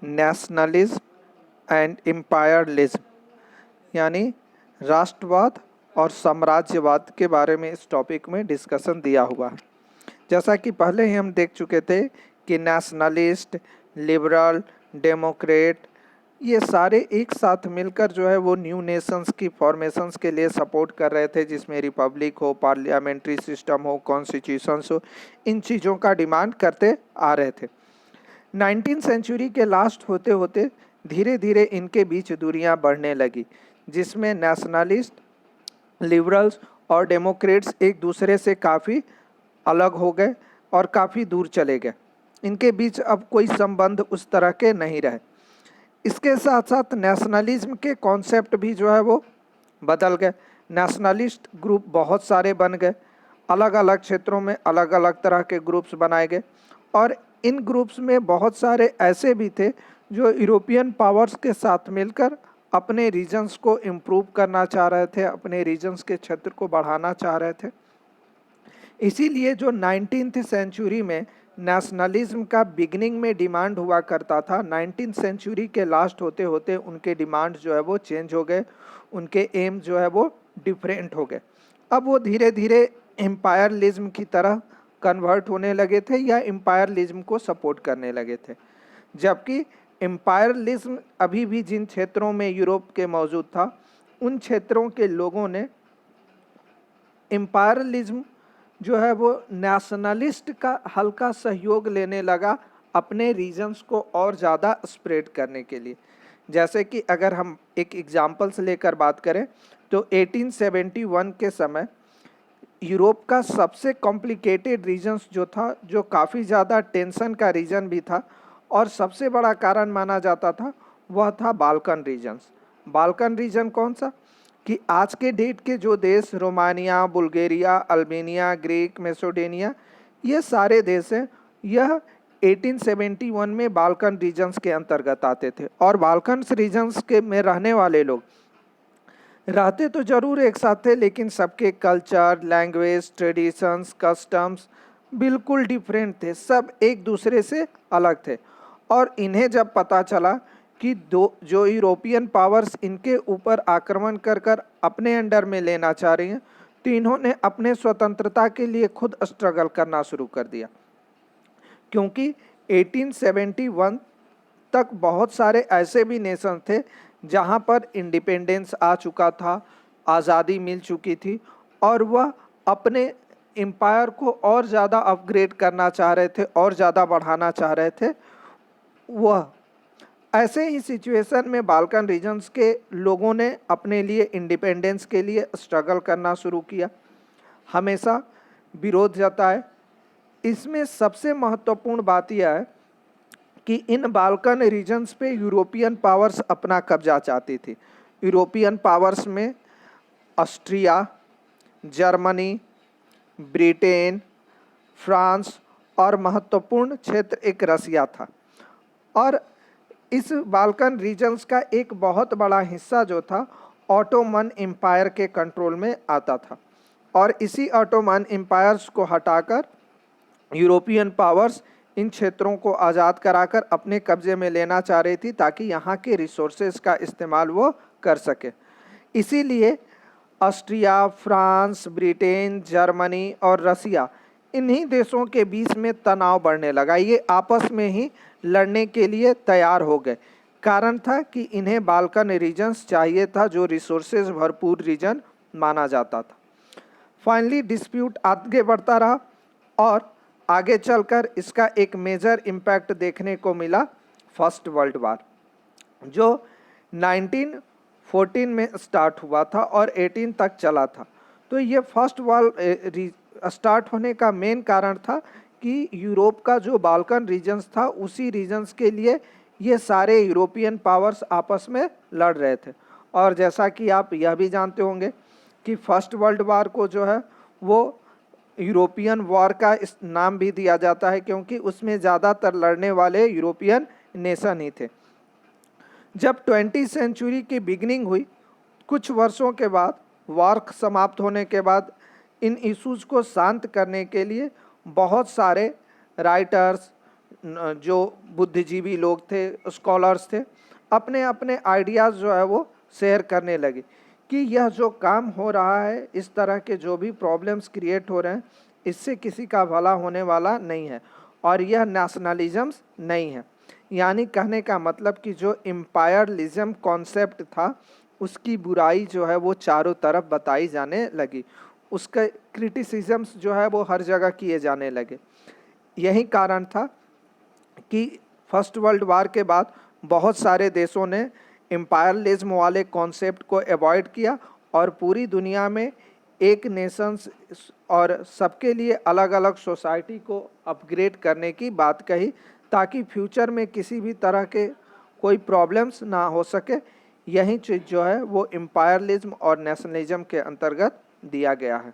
Nationalism and इम्पायरलिज्म, यानी राष्ट्रवाद और साम्राज्यवाद के बारे में इस टॉपिक में डिस्कशन दिया हुआ है। जैसा कि पहले ही हम देख चुके थे कि नेशनलिस्ट, लिबरल, डेमोक्रेट, ये सारे एक साथ मिलकर जो है वो न्यू नेशंस की फॉर्मेशंस के लिए सपोर्ट कर रहे थे, जिसमें रिपब्लिक हो, पार्लियामेंट्री सिस्टम हो, कॉन्स्टिट्यूशंस हो, इन चीज़ों का डिमांड करते आ रहे थे। 19वीं सेंचुरी के लास्ट होते होते धीरे धीरे इनके बीच दूरियां बढ़ने लगी, जिसमें नेशनलिस्ट, लिबरल्स और डेमोक्रेट्स एक दूसरे से काफ़ी अलग हो गए और काफ़ी दूर चले गए। इनके बीच अब कोई संबंध उस तरह के नहीं रहे। इसके साथ साथ नेशनलिज्म के कॉन्सेप्ट भी जो है वो बदल गए। नेशनलिस्ट ग्रुप बहुत सारे बन गए, अलग अलग क्षेत्रों में अलग अलग तरह के ग्रुप्स बनाए गए, और इन ग्रुप्स में बहुत सारे ऐसे भी थे जो यूरोपियन पावर्स के साथ मिलकर अपने रीजन्स को इम्प्रूव करना चाह रहे थे, अपने रीजन्स के क्षेत्र को बढ़ाना चाह रहे थे। इसीलिए जो 19वीं सेंचुरी में नेशनलिज्म का बिगनिंग में डिमांड हुआ करता था, 19वीं सेंचुरी के लास्ट होते होते उनके डिमांड जो है वो चेंज हो गए, उनके एम जो है वो डिफरेंट हो गए। अब वो धीरे धीरे एम्पायरलिज्म की तरह कन्वर्ट होने लगे थे या एम्पायरलिज्म को सपोर्ट करने लगे थे। जबकि एम्पायरलिज्म अभी भी जिन क्षेत्रों में यूरोप के मौजूद था, उन क्षेत्रों के लोगों ने एम्पायरलिज्म जो है वो नेशनलिस्ट का हल्का सहयोग लेने लगा अपने रीजन्स को और ज़्यादा स्प्रेड करने के लिए। जैसे कि अगर हम एक एग्जाम्पल से लेकर बात करें तो 1871 के समय यूरोप का सबसे कॉम्प्लिकेटेड रीजन्स जो था, जो काफ़ी ज़्यादा टेंशन का रीजन भी था और सबसे बड़ा कारण माना जाता था, वह था बाल्कन रीजन्स। बाल्कन रीजन कौन सा? कि आज के डेट के जो देश Romania, Bulgaria, Albania, Greek, Macedonia, ये सारे देश हैं, यह 1871 में बाल्कन रीजन्स के अंतर्गत आते थे। और बाल्कन रीजन्स के में रहने वाले लोग रहते तो जरूर एक साथ थे, लेकिन सबके कल्चर, लैंग्वेज, ट्रेडिशंस, कस्टम्स बिल्कुल डिफरेंट थे, सब एक दूसरे से अलग थे। और इन्हें जब पता चला कि जो यूरोपियन पावर्स इनके ऊपर आक्रमण कर कर अपने अंडर में लेना चाह रही हैं, तो इन्होंने अपने स्वतंत्रता के लिए खुद स्ट्रगल करना शुरू कर दिया। क्योंकि 1871 तक बहुत सारे ऐसे भी नेशन थे जहां पर इंडिपेंडेंस आ चुका था, आज़ादी मिल चुकी थी, और वह अपने एम्पायर को और ज़्यादा अपग्रेड करना चाह रहे थे और ज़्यादा बढ़ाना चाह रहे थे। वह ऐसे ही सिचुएशन में बाल्कन रीजन्स के लोगों ने अपने लिए इंडिपेंडेंस के लिए स्ट्रगल करना शुरू किया, हमेशा विरोध जताए। इसमें सबसे महत्वपूर्ण बात यह है कि इन बाल्कन रीजन्स पे यूरोपियन पावर्स अपना कब्जा चाहती थी। यूरोपियन पावर्स में ऑस्ट्रिया, जर्मनी, ब्रिटेन, फ्रांस और महत्वपूर्ण क्षेत्र एक रसिया था। और इस बाल्कन रीजन्स का एक बहुत बड़ा हिस्सा जो था ऑटोमन एम्पायर के कंट्रोल में आता था, और इसी ऑटोमन एम्पायर्स को हटाकर यूरोपियन पावर्स इन क्षेत्रों को आज़ाद कराकर अपने कब्जे में लेना चाह रही थी, ताकि यहाँ के रिसोर्सेज का इस्तेमाल वो कर सके। इसीलिए ऑस्ट्रिया, फ्रांस, ब्रिटेन, जर्मनी और रसिया, इन्हीं देशों के बीच में तनाव बढ़ने लगा। ये आपस में ही लड़ने के लिए तैयार हो गए। कारण था कि इन्हें बाल्कन रीजन्स चाहिए था, जो रिसोर्सेज भरपूर रीजन माना जाता था। फाइनली डिस्प्यूट आगे बढ़ता रहा और आगे चलकर इसका एक मेजर इम्पैक्ट देखने को मिला फर्स्ट वर्ल्ड वार, जो 1914 में स्टार्ट हुआ था और 18 तक चला था। तो ये फर्स्ट वर्ल्ड स्टार्ट होने का मेन कारण था कि यूरोप का जो बाल्कन रीजन्स था, उसी रीजन्स के लिए ये सारे यूरोपियन पावर्स आपस में लड़ रहे थे। और जैसा कि आप यह भी जानते होंगे कि फर्स्ट वर्ल्ड वार को जो है वो यूरोपियन वॉर का इस नाम भी दिया जाता है, क्योंकि उसमें ज़्यादातर लड़ने वाले यूरोपियन नेशन ही थे। जब 20वीं सेंचुरी की बिगनिंग हुई, कुछ वर्षों के बाद, वॉर समाप्त होने के बाद, इन इश्यूज़ को शांत करने के लिए बहुत सारे राइटर्स, जो बुद्धिजीवी लोग थे, स्कॉलर्स थे, अपने अपने आइडियाज़ जो है वो शेयर करने लगे कि यह जो काम हो रहा है, इस तरह के जो भी प्रॉब्लम्स क्रिएट हो रहे हैं, इससे किसी का भला होने वाला नहीं है और यह नेशनलिज्म्स नहीं है। यानी कहने का मतलब कि जो एम्पायरलिज्म कॉन्सेप्ट था, उसकी बुराई जो है वो चारों तरफ बताई जाने लगी, उसका क्रिटिसिजम्स जो है वो हर जगह किए जाने लगे। यही कारण था कि फर्स्ट वर्ल्ड वार के बाद बहुत सारे देशों ने एम्पायरलिज्म वाले कॉन्सेप्ट को अवॉइड किया और पूरी दुनिया में एक नेशंस और सबके लिए अलग अलग सोसाइटी को अपग्रेड करने की बात कही, ताकि फ्यूचर में किसी भी तरह के कोई प्रॉब्लम्स ना हो सके। यही चीज़ जो है वो एम्पायरलिज्म और नेशनलिज्म के अंतर्गत दिया गया है।